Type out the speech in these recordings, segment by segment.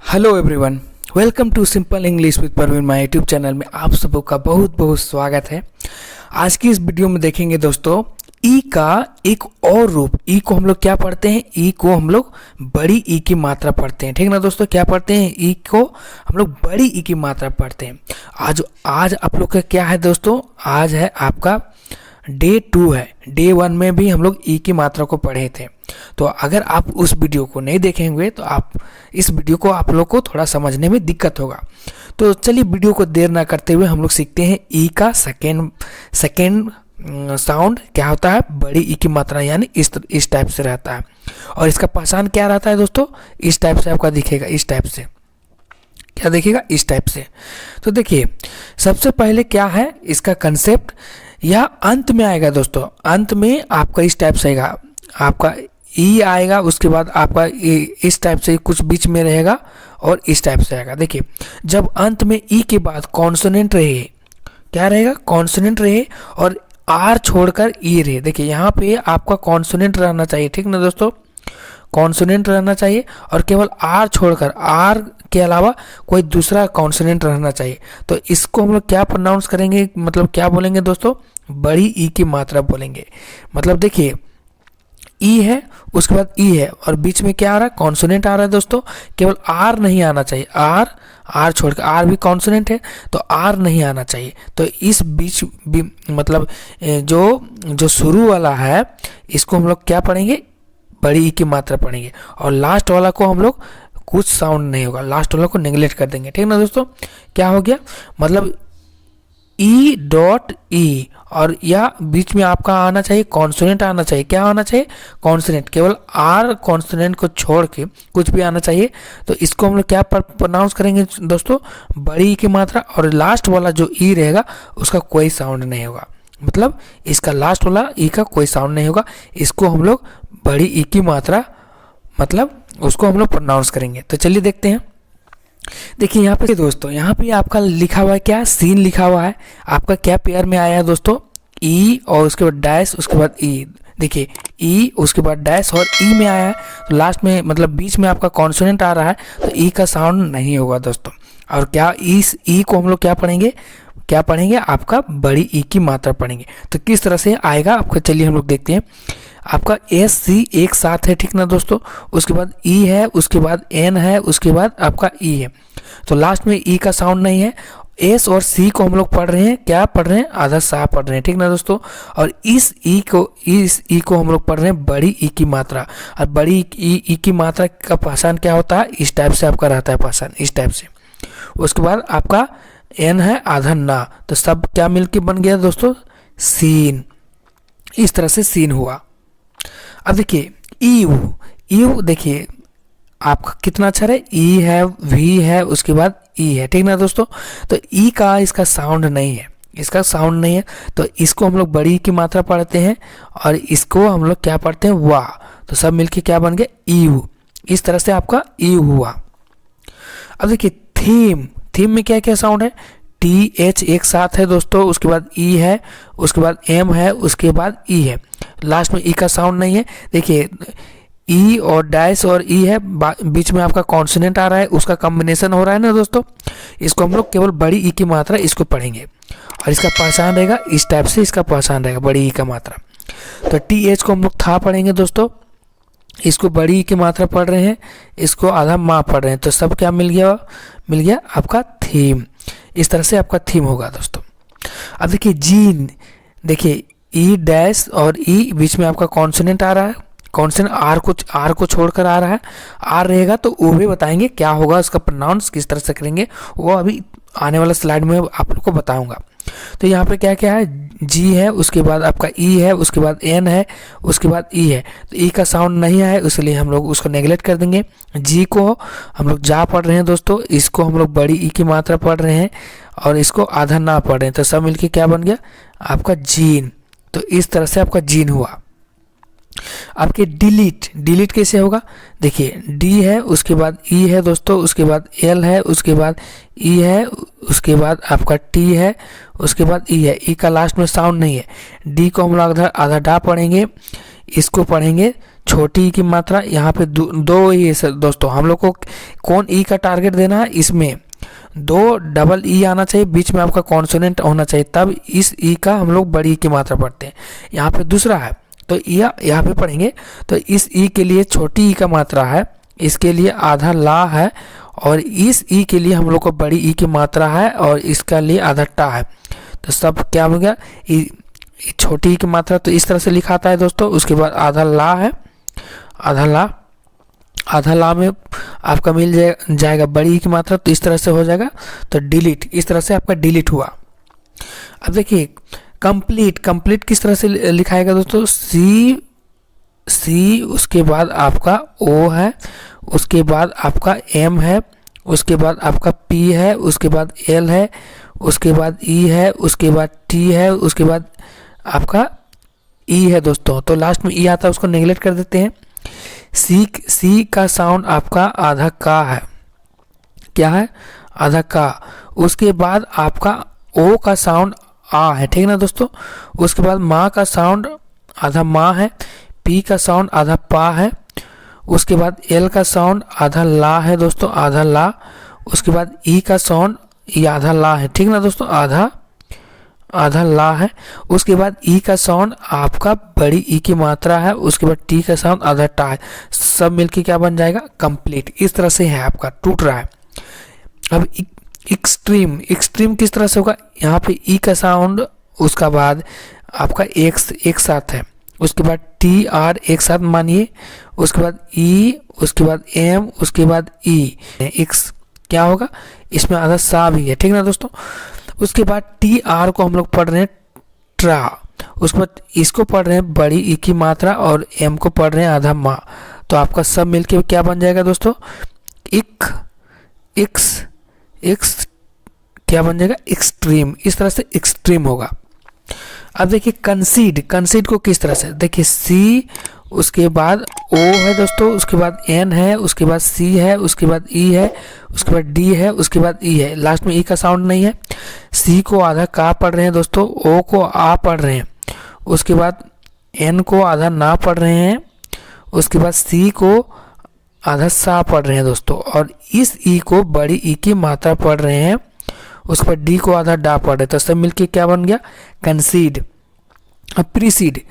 Hello everyone, welcome to simple English with Parveen. My YouTube channel में आप सबों का बहुत बहुत स्वागत है। आज की इस वीडियो में देखेंगे दोस्तों ई का एक और रूप। ई को हम लोग क्या पढ़ते हैं? ई को हम लोग बड़ी ई की मात्रा पढ़ते हैं। ठीक ना दोस्तों, क्या पढ़ते हैं? ई को हम लोग बड़ी ई की मात्रा पढ़ते हैं। आज आप लोग का क्या है दोस्तों? आज है आपका डे 2 है। डे 1 में भी हम लोग ई की मात्रा को पढ़े थे। तो अगर आप उस वीडियो को नहीं देखेंगे तो आप इस वीडियो को आप लोग को थोड़ा समझने में दिक्कत होगा। तो चलिए वीडियो को देर ना करते हुए हम लोग सीखते हैं ई का सेकेंड साउंड क्या होता है। बड़ी ई की मात्रा यानी इस टाइप से रहता है। और इसका पहचान क्या रहता है दोस्तों? इस टाइप से आपका दिखेगा। इस टाइप से क्या दिखेगा? इस टाइप से। तो देखिए सबसे पहले क्या है इसका कंसेप्ट, यह अंत में आएगा दोस्तों। अंत में आपका इस टाइप से आएगा, आपका ई आएगा, उसके बाद आपका इस टाइप से कुछ बीच में रहेगा और इस टाइप से आएगा। देखिए जब अंत में ई के बाद कॉन्सोनेंट रहे, क्या रहेगा? कॉन्सोनेंट रहे और आर छोड़कर ई रहे। देखिए यहाँ पे आपका कॉन्सोनेंट रहना चाहिए। ठीक ना दोस्तों, कॉन्सोनेंट रहना चाहिए और केवल आर छोड़कर, आर के अलावा कोई दूसरा कॉन्सोनेंट रहना चाहिए। तो इसको हम लोग क्या प्रोनाउंस करेंगे, मतलब क्या बोलेंगे दोस्तों? बड़ी ई की मात्रा बोलेंगे। मतलब देखिए ई है, उसके बाद ई है और बीच में क्या आ रहा है? कॉन्सोनेंट आ रहा है दोस्तों। केवल आर नहीं आना चाहिए। आर छोड़कर, आर भी कॉन्सोनेंट है तो आर नहीं आना चाहिए। तो इस बीच भी मतलब जो शुरू वाला है इसको हम लोग क्या पढ़ेंगे? बड़ी ई की मात्रा पढ़ेंगे। और लास्ट वाला को हम लोग कुछ साउंड नहीं होगा, लास्ट वाला को नेग्लेक्ट कर देंगे। ठीक ना दोस्तों, क्या हो गया? मतलब ई डॉट ई और या बीच में आपका आना चाहिए कॉन्सोनेंट आना चाहिए। क्या आना चाहिए? कॉन्सोनेंट। केवल आर कॉन्सोनेंट को छोड़ के कुछ भी आना चाहिए। तो इसको हम लोग क्या प्रोनाउंस करेंगे दोस्तों? बड़ी ई की मात्रा। और लास्ट वाला जो ई रहेगा उसका कोई साउंड नहीं होगा। मतलब इसका लास्ट वाला ई का कोई साउंड नहीं होगा। इसको हम लोग बड़ी ई की मात्रा मतलब उसको हम लोग प्रोनाउंस करेंगे। तो चलिए देखते हैं। देखिए यहाँ पे दोस्तों, यहाँ पे आपका लिखा हुआ है क्या? सीन लिखा हुआ है। आपका क्या पेयर में आया है दोस्तों? ई और उसके बाद डैश, उसके बाद ई। देखिए ई उसके बाद डैश और ई में आया है तो लास्ट में मतलब बीच में आपका कॉन्सोनेंट आ रहा है तो ई का साउंड नहीं होगा दोस्तों। और क्या इस ई को हम लोग क्या पढ़ेंगे? क्या पढ़ेंगे? आपका बड़ी ई की मात्रा पढ़ेंगे। तो किस तरह से आएगा आपका, चलिए हम लोग देखते हैं। आपका एस सी एक साथ है। ठीक ना दोस्तों, उसके बाद ई है, उसके बाद एन है, उसके बाद आपका ई है। तो लास्ट में ई का साउंड नहीं है। एस और सी को हम लोग पढ़ रहे हैं, क्या पढ़ रहे हैं? आधा सा पढ़ रहे हैं। ठीक ना दोस्तों, और इस ई को हम लोग पढ़ रहे हैं बड़ी ई की मात्रा। और बड़ी ई की मात्रा का पहचान क्या होता है? इस टाइप से आपका रहता है पहचान, इस टाइप से। उसके बाद आपका एन है, आधा ना, तो सब क्या मिलके बन गया दोस्तों? सीन। इस तरह से सीन हुआ। अब देखिए ई देखिए आपका कितना अक्षर है? ई है, वी है, उसके बाद ई है। ठीक ना दोस्तों, तो ई का इसका साउंड नहीं है, इसका साउंड नहीं है। तो इसको हम लोग बड़ी की मात्रा पढ़ते हैं और इसको हम लोग क्या पढ़ते हैं? वाह। तो सब मिलके क्या बन गया? ई। इस तरह से आपका ई हुआ। अब देखिए थीम में क्या क्या साउंड है? टी एच एक साथ है दोस्तों, उसके बाद ई है, उसके बाद एम है, उसके बाद ई है। लास्ट में ई का साउंड नहीं है। देखिए ई और डैश और ई है, बीच में आपका कॉन्सोनेंट आ रहा है, उसका कॉम्बिनेशन हो रहा है ना दोस्तों। इसको हम लोग केवल बड़ी ई की मात्रा इसको पढ़ेंगे और इसका पहचान रहेगा इस टाइप से। इसका पहचान रहेगा बड़ी ई का मात्रा। तो टी एच को हम लोग था पढ़ेंगे दोस्तों, इसको बड़ी ई की मात्रा पढ़ रहे हैं, इसको आधा माँ पढ़ रहे हैं। तो सब क्या मिल गया आपका थीम। इस तरह से आपका थीम होगा दोस्तों। अब देखिए जीन, देखिए ई डैश और ई बीच में आपका कॉन्सोनेंट आ रहा है, कॉन्सोनेंट आर को छोड़कर आ रहा है। आर रहेगा तो वो भी बताएंगे क्या होगा, उसका प्रोनाउंस किस तरह से करेंगे वो अभी आने वाला स्लाइड में आप लोग को बताऊंगा। तो यहाँ पे क्या क्या है? जी है, उसके बाद आपका ई है, उसके बाद एन है, उसके बाद ई है। तो ई का साउंड नहीं आया इसलिए हम लोग उसको नेगलेक्ट कर देंगे। जी को हम लोग जा पढ़ रहे हैं दोस्तों, इसको हम लोग बड़ी ई की मात्रा पढ़ रहे हैं और इसको आधा ना पढ़ रहे हैं। तो सब मिलके क्या बन गया? आपका जीन। तो इस तरह से आपका जीन हुआ। आपके डिलीट कैसे होगा? देखिए डी है, उसके बाद ई है दोस्तों, उसके बाद एल है, उसके बाद ई है, उसके बाद आपका टी है, उसके बाद ई है। ई का लास्ट में साउंड नहीं है। डी को हम लोग आधा डा पढ़ेंगे, इसको पढ़ेंगे छोटी ई की मात्रा, यहाँ पे दो ई है दोस्तों। हम लोग को कौन ई का टारगेट देना है, इसमें दो डबल ई आना चाहिए, बीच में आपका कॉन्सोनेंट होना चाहिए, तब इस ई का हम लोग बड़ी ई की मात्रा पढ़ते हैं। यहाँ पे दूसरा है तो यहाँ पे पढ़ेंगे तो इस ई के लिए छोटी ई का मात्रा है, इसके लिए आधा ला है, और इस ई के लिए हम लोग को बड़ी ई की मात्रा है, और इसका लिए आधा टा है। तो सब क्या हो गया, छोटी ई की मात्रा तो इस तरह से लिखाता है दोस्तों। उसके बाद आधा ला है, आधा ला में आपका मिल जाएगा बड़ी ई की मात्रा, तो इस तरह से हो जाएगा। तो डिलीट, इस तरह से आपका डिलीट हुआ। अब देखिए कंप्लीट किस तरह से लिखाएगा दोस्तों, सी उसके बाद आपका ओ है, उसके बाद आपका एम है, उसके बाद आपका पी है, उसके बाद एल है, उसके बाद ई है, उसके बाद टी है, उसके बाद आपका ई है दोस्तों। तो लास्ट में ई आता है, उसको नेगलेक्ट कर देते हैं। सी का साउंड आपका आधा का है, क्या है, आधा का। उसके बाद आपका ओ का साउंड आ है, ठीक है ना दोस्तों। उसके बाद माँ का साउंड आधा माँ है, पी का साउंड आधा पा है, उसके बाद एल का साउंड आधा ला है दोस्तों, आधा ला। उसके बाद ई का साउंड ये आधा ला है, ठीक ना दोस्तों, आधा ला है। उसके बाद ई का साउंड आपका बड़ी ई की मात्रा है, उसके बाद टी का साउंड आधा टा है। सब मिलके क्या बन जाएगा, कंप्लीट। इस तरह से है आपका, टूट रहा है। अब एक्सट्रीम किस तरह से होगा, यहाँ पे ई का साउंड, उसका बाद आपका एक्स एक साथ है, उसके बाद टी आर एक साथ मानिए, उसके बाद ई, उसके बाद एम, उसके बाद ई, एक्स क्या होगा, इसमें आधा सा भी है, ठीक ना दोस्तों। उसके बाद टी आर को हम लोग पढ़ रहे हैं ट्रा, उसके बाद इसको पढ़ रहे हैं बड़ी ई की मात्रा, और एम को पढ़ रहे हैं आधा माँ। तो आपका सब मिलके क्या बन जाएगा दोस्तों, एक्स क्या बन जाएगा, एक्सट्रीम। इस तरह से एक्सट्रीम होगा। अब देखिए कंसीड को किस तरह से, देखिए सी, उसके बाद ओ है दोस्तों, उसके बाद एन है, उसके बाद सी है, उसके बाद ई है, उसके बाद डी है, उसके बाद ई है, लास्ट में ई का साउंड नहीं है। सी को आधा का पढ़ रहे हैं दोस्तों, ओ को आ पढ़ रहे हैं, उसके बाद एन को आधा ना पढ़ रहे हैं, उसके बाद सी को आधा सा पढ़ रहे हैं दोस्तों, और इस ई को बड़ी ई की मात्रा पढ़ रहे हैं, उस पर डी को आधा डा पढ़ रहे। तो सब मिलके क्या बन गया, कंसीड। अब प्रीसीड,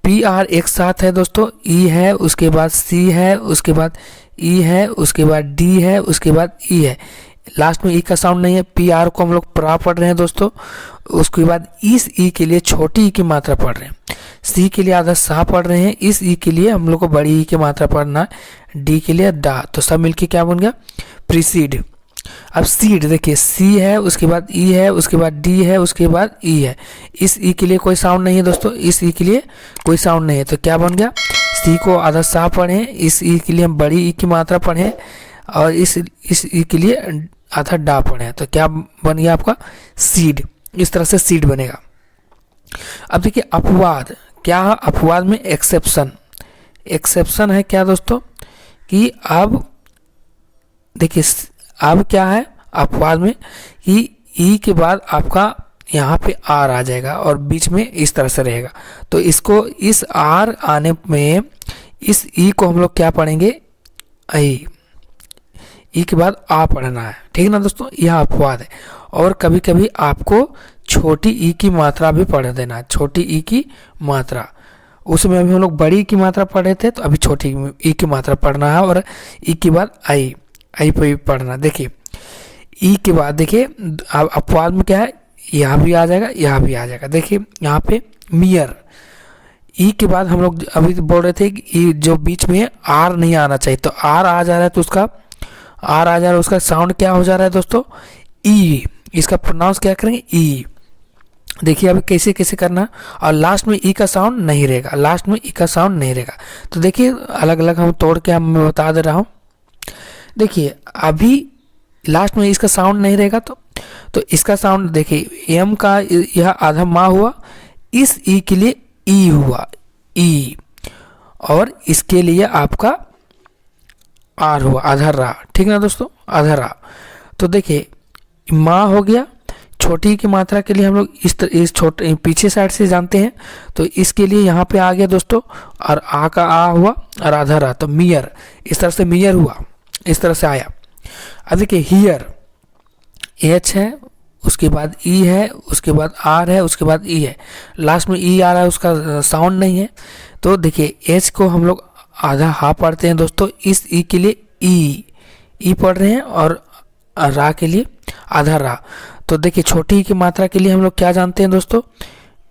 पी आर एक साथ है दोस्तों, ई है, उसके बाद सी है, उसके बाद ई है, उसके बाद डी है, उसके बाद ई है, लास्ट में ई का साउंड नहीं है। पी आर को हम लोग प्रा पढ़ रहे हैं दोस्तों, उसके बाद इस ई के लिए छोटी ई की मात्रा पढ़ रहे हैं, सी के लिए आधा सा पढ़ रहे हैं, इस ई के लिए हम लोग को बड़ी ई की मात्रा पढ़ना है, डी के लिए डा। तो सब मिलके क्या बन गया, प्रीसीड। अब सीड देखिए, सी है, उसके बाद ई है, उसके बाद डी है, उसके बाद ई है, इस ई के लिए कोई साउंड नहीं है दोस्तों, इस ई के लिए कोई साउंड नहीं है। तो क्या बन गया, सी को आधा सा पढ़ें, इस ई के लिए हम बड़ी ई की मात्रा पढ़ें, और इस ई के लिए आधा डा पढ़ें। तो क्या बन गया आपका, सीड। इस तरह से सीड बनेगा। अब देखिए अपवाद, क्या है अपवाद में, एक्सेप्शन है क्या दोस्तों, कि अब देखिए अब क्या है अपवाद में, कि ई के बाद आपका यहाँ पे आर आ जाएगा, और बीच में इस तरह से रहेगा। तो इसको, इस आर आने में इस ई को हम लोग क्या पढ़ेंगे, आई, ई के बाद आ पढ़ना है, ठीक है ना दोस्तों। यह अपवाद है। और कभी कभी आपको छोटी ई की मात्रा भी पढ़ देना है, छोटी ई की मात्रा। उसमें अभी हम लोग बड़ी की मात्रा पढ़े थे, तो अभी छोटी ई की मात्रा पढ़ना है, और ई के बाद आई पे भी पढ़ना। देखिए ई के बाद देखिए अपवाद में क्या है, यहाँ भी आ जाएगा, यहाँ भी आ जाएगा। देखिए यहाँ पे मियर, ई के बाद हम लोग अभी बोल रहे थे कि जो बीच में आर नहीं आना चाहिए, तो आर आ जा रहा है, तो उसका आर आ जा रहा है, उसका साउंड क्या हो जा रहा है दोस्तों, ई। इसका प्रोनाउंस क्या करेंगे, ई। देखिए अभी कैसे कैसे करना, और लास्ट में ई का साउंड नहीं रहेगा, लास्ट में ई का साउंड नहीं रहेगा। तो देखिए अलग अलग हम तोड़ के मैं बता दे रहा हूँ। देखिए अभी लास्ट में इसका साउंड नहीं रहेगा, तो इसका साउंड देखिए, एम का यह आधा मा हुआ, इस ई के लिए ई हुआ, ई, और इसके लिए आपका आर हुआ, आधा रा, ठीक ना दोस्तों, आधा रा। तो देखिए माँ हो गया, छोटी की मात्रा के लिए हम लोग इस छोटे पीछे साइड से जानते हैं, तो इसके लिए यहाँ पे आ गया दोस्तों, और आ का आ हुआ और आधा रहा, तो मियर, इस तरह से मियर हुआ, इस तरह से आया। अब देखिए हियर, एच है, उसके बाद ई है, उसके बाद आर है, उसके बाद ई है, लास्ट में ई आ रहा है, उसका साउंड नहीं है। तो देखिए एच को हम लोग आधा हा पढ़ते हैं दोस्तों, इस ई के लिए ई पढ़ रहे हैं, और रा के लिए आधा रा। तो देखिए छोटी की मात्रा के लिए हम लोग क्या जानते हैं दोस्तों,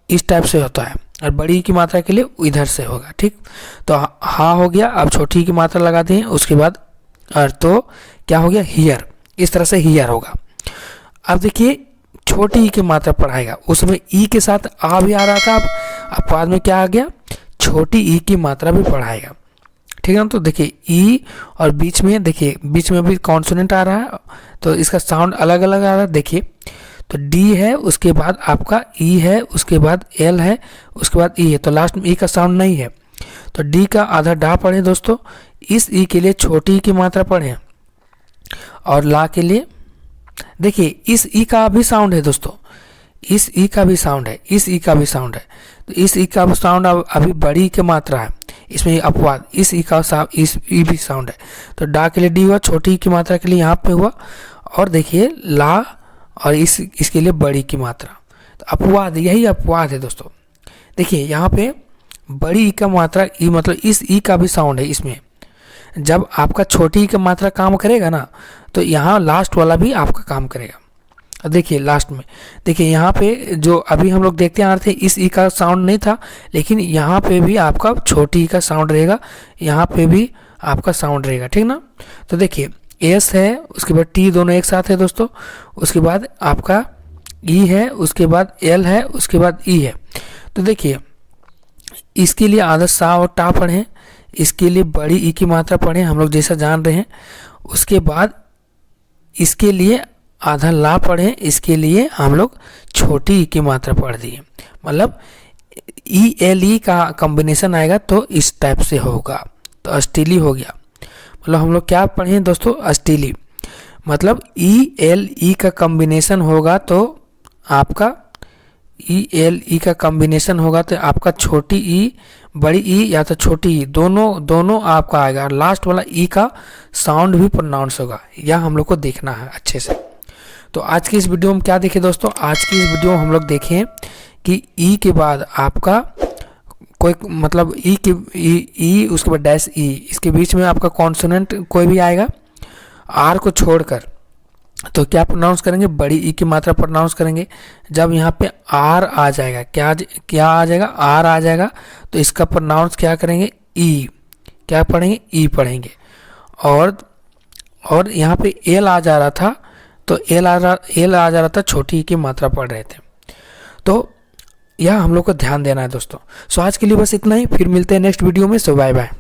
इस टाइप से होता है, और बड़ी की मात्रा के लिए इधर से होगा, ठीक। तो हा हो गया, अब छोटी की मात्रा लगाते हैं, उसके बाद तो क्या हो गया, हियर, इस तरह से हियर होगा। अब देखिए छोटी ई की मात्रा पढ़ाएगा, उसमें ई के साथ आ भी आ रहा था, अब बाद में क्या आ गया, छोटी ई की मात्रा भी पढ़ाएगा, ठीक है ना। तो देखिए ई और बीच में, देखिए बीच में भी कॉन्सोनेंट आ रहा है, तो इसका साउंड अलग अलग आ रहा है। देखिए तो डी है, उसके बाद आपका ई है, उसके बाद एल है, उसके बाद ई है, तो लास्ट में ई का साउंड नहीं है, तो डी का आधा डा पढ़ें दोस्तों। इस ई के लिए छोटी ई की मात्रा पढ़ें, और ला के लिए देखिए इस ई का भी साउंड है दोस्तों, इस ई का भी साउंड है, इस ई का भी साउंड है, तो इस ई का साउंड अभी बड़ी की मात्रा है, इसमें अपवाद, इस ई का इस ई भी साउंड है, तो डा के लिए डी हुआ, छोटी की मात्रा के लिए यहाँ पे हुआ, और देखिए ला और इसके लिए बड़ी की मात्रा, तो अपवाद, यही अपवाद है दोस्तों। देखिए यहाँ पे बड़ी ई का मात्रा, ई मतलब इस ई का भी साउंड है इसमें, जब आपका छोटी ई का मात्रा काम करेगा ना, तो यहाँ लास्ट वाला भी आपका काम करेगा। अब देखिए लास्ट में, देखिए यहाँ पे जो अभी हम लोग देखते आ रहे थे, इस ई का साउंड नहीं था, लेकिन यहाँ पे भी आपका छोटी ई का साउंड रहेगा, यहाँ पे भी आपका साउंड रहेगा, ठीक ना। तो देखिए एस है, उसके बाद टी, दोनों एक साथ है दोस्तों, उसके बाद आपका ई है, उसके बाद एल है, उसके बाद ई है। तो देखिए इसके लिए आधा सा और टा पढ़ें, इसके लिए बड़ी ई की मात्रा पढ़ें, हम लोग जैसा जान रहे हैं। उसके बाद इसके लिए आधा ला पढ़ें, इसके लिए हम लोग छोटी ई की मात्रा पढ़ दिए, मतलब ई एल ई का कॉम्बिनेशन आएगा तो इस टाइप से होगा, तो अस्टीली हो गया। मतलब हम लोग क्या पढ़े दोस्तों, अस्टीली, मतलब ई एल ई का कॉम्बिनेशन होगा तो आपका ई एल ई का कॉम्बिनेशन होगा तो आपका छोटी ई, बड़ी ई या तो छोटी ई, दोनों आपका आएगा, और लास्ट वाला ई का साउंड भी प्रोनाउंस होगा, यह हम लोग को देखना है अच्छे से। तो आज की इस वीडियो में क्या देखें दोस्तों, आज की इस वीडियो में हम लोग देखें कि ई के बाद आपका कोई मतलब ई के ई उसके बाद डैश ई, इसके बीच में आपका कॉन्सोनेंट कोई भी आएगा आर को छोड़कर, तो क्या प्रोनाउंस करेंगे, बड़ी ई की मात्रा प्रोनाउंस करेंगे। जब यहाँ पे आर आ जाएगा, क्या आ जाएगा, आर आ जाएगा, तो इसका प्रोनाउंस क्या करेंगे, ई, क्या पढ़ेंगे, ई पढ़ेंगे। और यहाँ पे एल आ जा रहा था, तो एल आ जा रहा था, छोटी ई की मात्रा पढ़ रहे थे, तो यह हम लोग को ध्यान देना है दोस्तों। सो आज के लिए बस इतना ही, फिर मिलते हैं नेक्स्ट वीडियो में। सो बाय बाय।